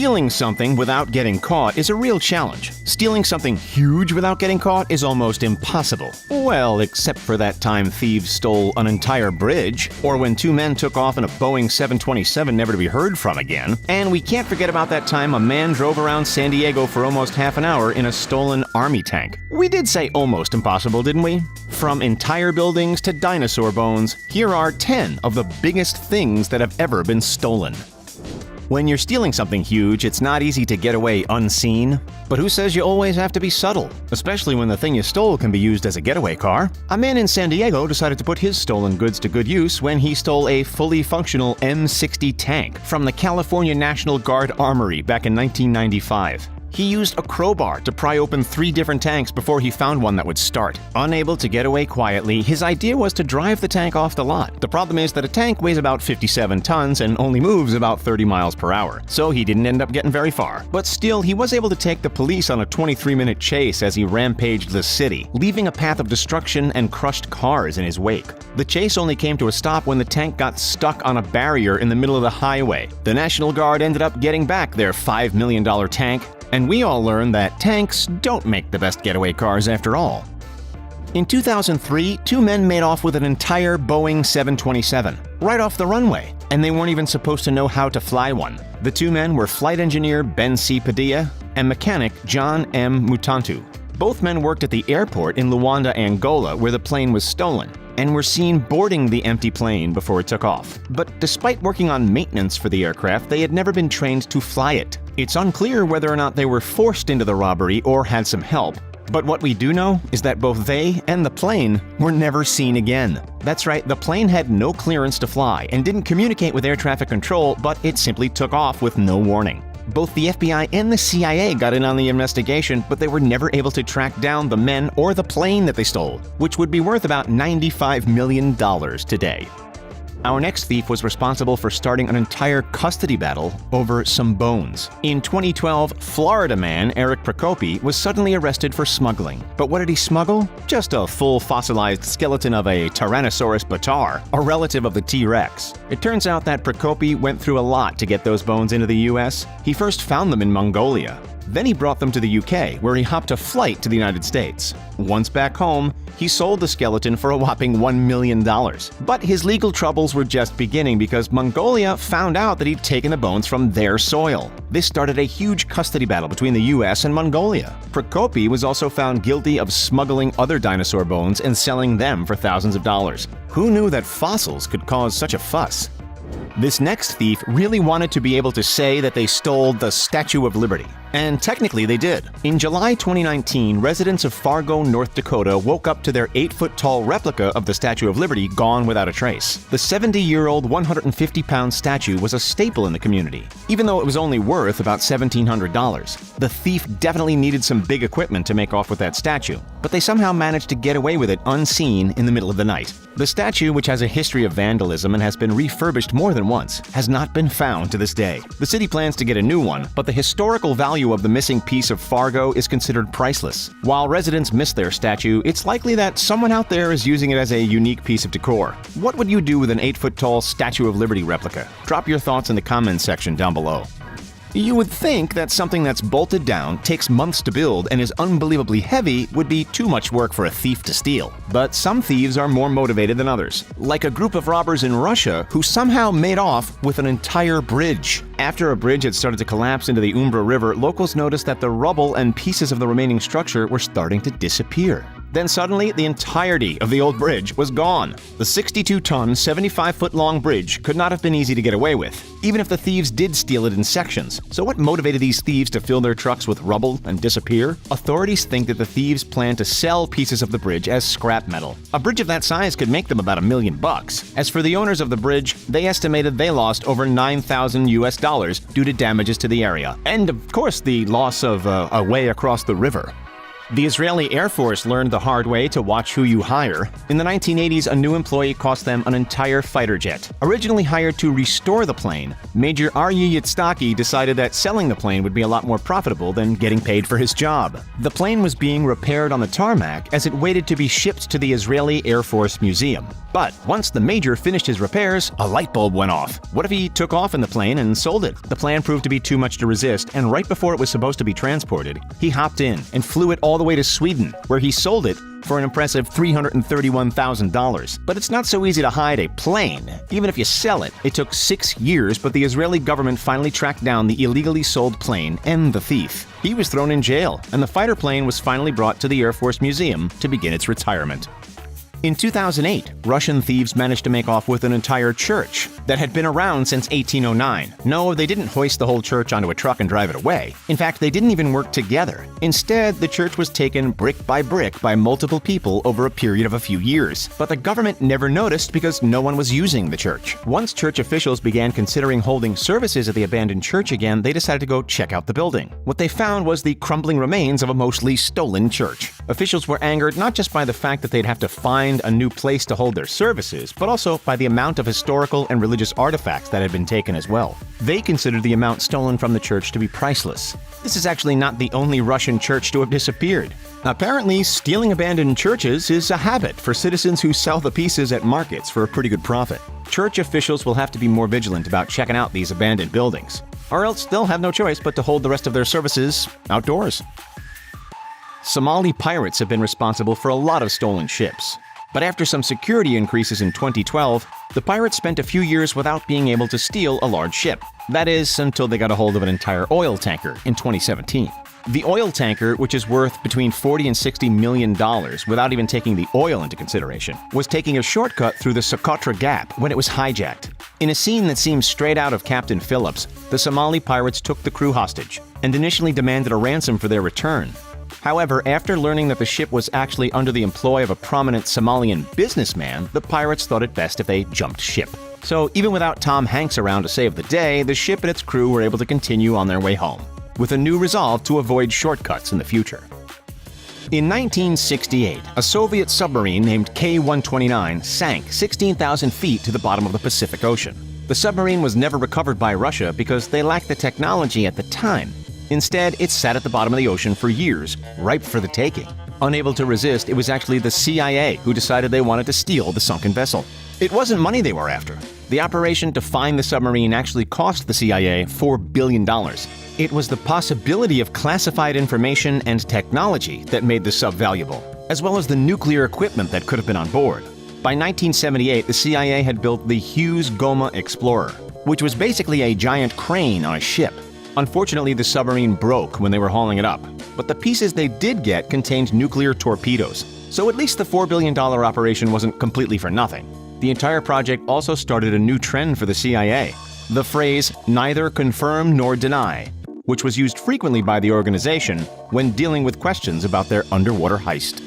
Stealing something without getting caught is a real challenge. Stealing something huge without getting caught is almost impossible. Well, except for that time thieves stole an entire bridge, or when two men took off in a Boeing 727 never to be heard from again. And we can't forget about that time a man drove around San Diego for almost half an hour in a stolen army tank. We did say almost impossible, didn't we? From entire buildings to dinosaur bones, here are 10 of the biggest things that have ever been stolen. When you're stealing something huge, it's not easy to get away unseen. But who says you always have to be subtle? Especially when the thing you stole can be used as a getaway car. A man in San Diego decided to put his stolen goods to good use when he stole a fully functional M60 tank from the California National Guard Armory back in 1995. He used a crowbar to pry open 3 different tanks before he found one that would start. Unable to get away quietly, his idea was to drive the tank off the lot. The problem is that a tank weighs about 57 tons and only moves about 30 miles per hour, so he didn't end up getting very far. But still, he was able to take the police on a 23-minute chase as he rampaged the city, leaving a path of destruction and crushed cars in his wake. The chase only came to a stop when the tank got stuck on a barrier in the middle of the highway. The National Guard ended up getting back their $5 million tank, and we all learned that tanks don't make the best getaway cars after all. In 2003, 2 men made off with an entire Boeing 727, right off the runway, and they weren't even supposed to know how to fly one. The 2 men were flight engineer Ben C. Padilla and mechanic John M. Mutantu. Both men worked at the airport in Luanda, Angola, where the plane was stolen, and were seen boarding the empty plane before it took off. But despite working on maintenance for the aircraft, they had never been trained to fly it. It's unclear whether or not they were forced into the robbery or had some help, but what we do know is that both they and the plane were never seen again. That's right, the plane had no clearance to fly and didn't communicate with air traffic control, but it simply took off with no warning. Both the FBI and the CIA got in on the investigation, but they were never able to track down the men or the plane that they stole, which would be worth about $95 million today. Our next thief was responsible for starting an entire custody battle over some bones. In 2012, Florida man Eric Procopi was suddenly arrested for smuggling. But what did he smuggle? Just a full fossilized skeleton of a Tyrannosaurus bataar, a relative of the T-Rex. It turns out that Procopi went through a lot to get those bones into the US. He first found them in Mongolia. Then he brought them to the UK, where he hopped a flight to the United States. Once back home, he sold the skeleton for a whopping $1 million. But his legal troubles were just beginning because Mongolia found out that he'd taken the bones from their soil. This started a huge custody battle between the US and Mongolia. Procopi was also found guilty of smuggling other dinosaur bones and selling them for thousands of dollars. Who knew that fossils could cause such a fuss? This next thief really wanted to be able to say that they stole the Statue of Liberty. And technically they did. In July 2019, residents of Fargo, North Dakota woke up to their 8-foot-tall replica of the Statue of Liberty gone without a trace. The 70-year-old 150-pound statue was a staple in the community, even though it was only worth about $1,700. The thief definitely needed some big equipment to make off with that statue, but they somehow managed to get away with it unseen in the middle of the night. The statue, which has a history of vandalism and has been refurbished more than once, has not been found to this day. The city plans to get a new one, but the historical value of the missing piece of Fargo is considered priceless. While residents miss their statue, it's likely that someone out there is using it as a unique piece of decor. What would you do with an 8-foot-tall Statue of Liberty replica? Drop your thoughts in the comments section down below. You would think that something that's bolted down, takes months to build, and is unbelievably heavy would be too much work for a thief to steal. But some thieves are more motivated than others, like a group of robbers in Russia who somehow made off with an entire bridge. After a bridge had started to collapse into the Umbra River, locals noticed that the rubble and pieces of the remaining structure were starting to disappear. Then suddenly, the entirety of the old bridge was gone. The 62-ton, 75-foot-long bridge could not have been easy to get away with, even if the thieves did steal it in sections. So what motivated these thieves to fill their trucks with rubble and disappear? Authorities think that the thieves planned to sell pieces of the bridge as scrap metal. A bridge of that size could make them about $1 million. As for the owners of the bridge, they estimated they lost over $9,000 US due to damages to the area. And of course, the loss of a way across the river. The Israeli Air Force learned the hard way to watch who you hire. In the 1980s, a new employee cost them an entire fighter jet. Originally hired to restore the plane, Major Aryeh Yitzhaki decided that selling the plane would be a lot more profitable than getting paid for his job. The plane was being repaired on the tarmac as it waited to be shipped to the Israeli Air Force Museum. But once the Major finished his repairs, a light bulb went off. What if he took off in the plane and sold it? The plan proved to be too much to resist, and right before it was supposed to be transported, he hopped in and flew it all the way to Sweden, where he sold it for an impressive $331,000. But it's not so easy to hide a plane. Even if you sell it, it took 6 years, but the Israeli government finally tracked down the illegally sold plane and the thief. He was thrown in jail, and the fighter plane was finally brought to the Air Force Museum to begin its retirement. In 2008, Russian thieves managed to make off with an entire church that had been around since 1809. No, they didn't hoist the whole church onto a truck and drive it away. In fact, they didn't even work together. Instead, the church was taken brick by multiple people over a period of a few years. But the government never noticed because no one was using the church. Once church officials began considering holding services at the abandoned church again, they decided to go check out the building. What they found was the crumbling remains of a mostly stolen church. Officials were angered not just by the fact that they'd have to find a new place to hold their services, but also by the amount of historical and religious artifacts that had been taken as well. They considered the amount stolen from the church to be priceless. This is actually not the only Russian church to have disappeared. Apparently, stealing abandoned churches is a habit for citizens who sell the pieces at markets for a pretty good profit. Church officials will have to be more vigilant about checking out these abandoned buildings, or else they'll have no choice but to hold the rest of their services outdoors. Somali pirates have been responsible for a lot of stolen ships. But after some security increases in 2012, the pirates spent a few years without being able to steal a large ship. That is, until they got a hold of an entire oil tanker in 2017. The oil tanker, which is worth between $40 and $60 million without even taking the oil into consideration, was taking a shortcut through the Socotra Gap when it was hijacked. In a scene that seems straight out of Captain Phillips, the Somali pirates took the crew hostage and initially demanded a ransom for their return. However, after learning that the ship was actually under the employ of a prominent Somalian businessman, the pirates thought it best if they jumped ship. So even without Tom Hanks around to save the day, the ship and its crew were able to continue on their way home, with a new resolve to avoid shortcuts in the future. In 1968, a Soviet submarine named K-129 sank 16,000 feet to the bottom of the Pacific Ocean. The submarine was never recovered by Russia because they lacked the technology at the time. Instead, it sat at the bottom of the ocean for years, ripe for the taking. Unable to resist, it was actually the CIA who decided they wanted to steal the sunken vessel. It wasn't money they were after. The operation to find the submarine actually cost the CIA $4 billion. It was the possibility of classified information and technology that made the sub valuable, as well as the nuclear equipment that could have been on board. By 1978, the CIA had built the Hughes Goma Explorer, which was basically a giant crane on a ship. Unfortunately, the submarine broke when they were hauling it up, but the pieces they did get contained nuclear torpedoes, so at least the $4 billion operation wasn't completely for nothing. The entire project also started a new trend for the CIA, the phrase "neither confirm nor deny," which was used frequently by the organization when dealing with questions about their underwater heist.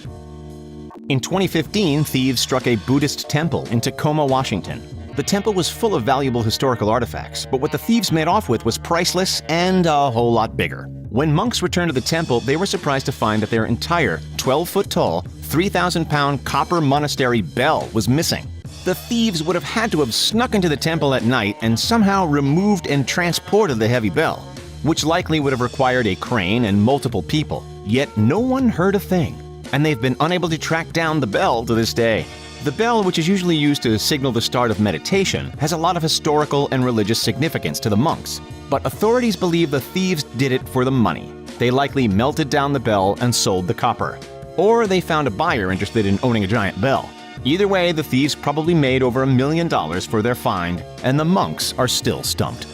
In 2015, thieves struck a Buddhist temple in Tacoma, Washington. The temple was full of valuable historical artifacts, but what the thieves made off with was priceless and a whole lot bigger. When monks returned to the temple, they were surprised to find that their entire 12-foot-tall, 3,000-pound copper monastery bell was missing. The thieves would have had to have snuck into the temple at night and somehow removed and transported the heavy bell, which likely would have required a crane and multiple people. Yet no one heard a thing, and they've been unable to track down the bell to this day. The bell, which is usually used to signal the start of meditation, has a lot of historical and religious significance to the monks. But authorities believe the thieves did it for the money. They likely melted down the bell and sold the copper. Or they found a buyer interested in owning a giant bell. Either way, the thieves probably made over $1 million for their find, and the monks are still stumped.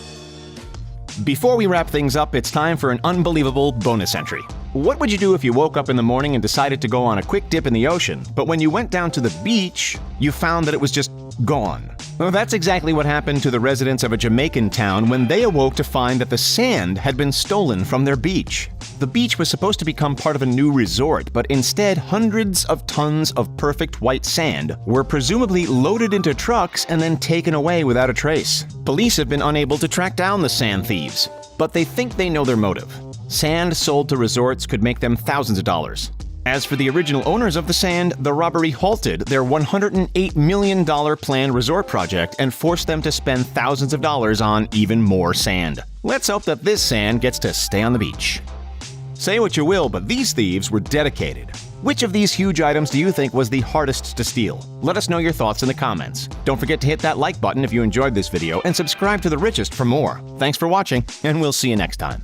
Before we wrap things up, it's time for an unbelievable bonus entry. What would you do if you woke up in the morning and decided to go on a quick dip in the ocean, but when you went down to the beach, you found that it was just gone? Well, that's exactly what happened to the residents of a Jamaican town when they awoke to find that the sand had been stolen from their beach. The beach was supposed to become part of a new resort, but instead hundreds of tons of perfect white sand were presumably loaded into trucks and then taken away without a trace. Police have been unable to track down the sand thieves, but they think they know their motive. Sand sold to resorts could make them thousands of dollars. As for the original owners of the sand, the robbery halted their $108 million planned resort project and forced them to spend thousands of dollars on even more sand. Let's hope that this sand gets to stay on the beach. Say what you will, but these thieves were dedicated. Which of these huge items do you think was the hardest to steal? Let us know your thoughts in the comments. Don't forget to hit that like button if you enjoyed this video and subscribe to The Richest for more. Thanks for watching, and we'll see you next time.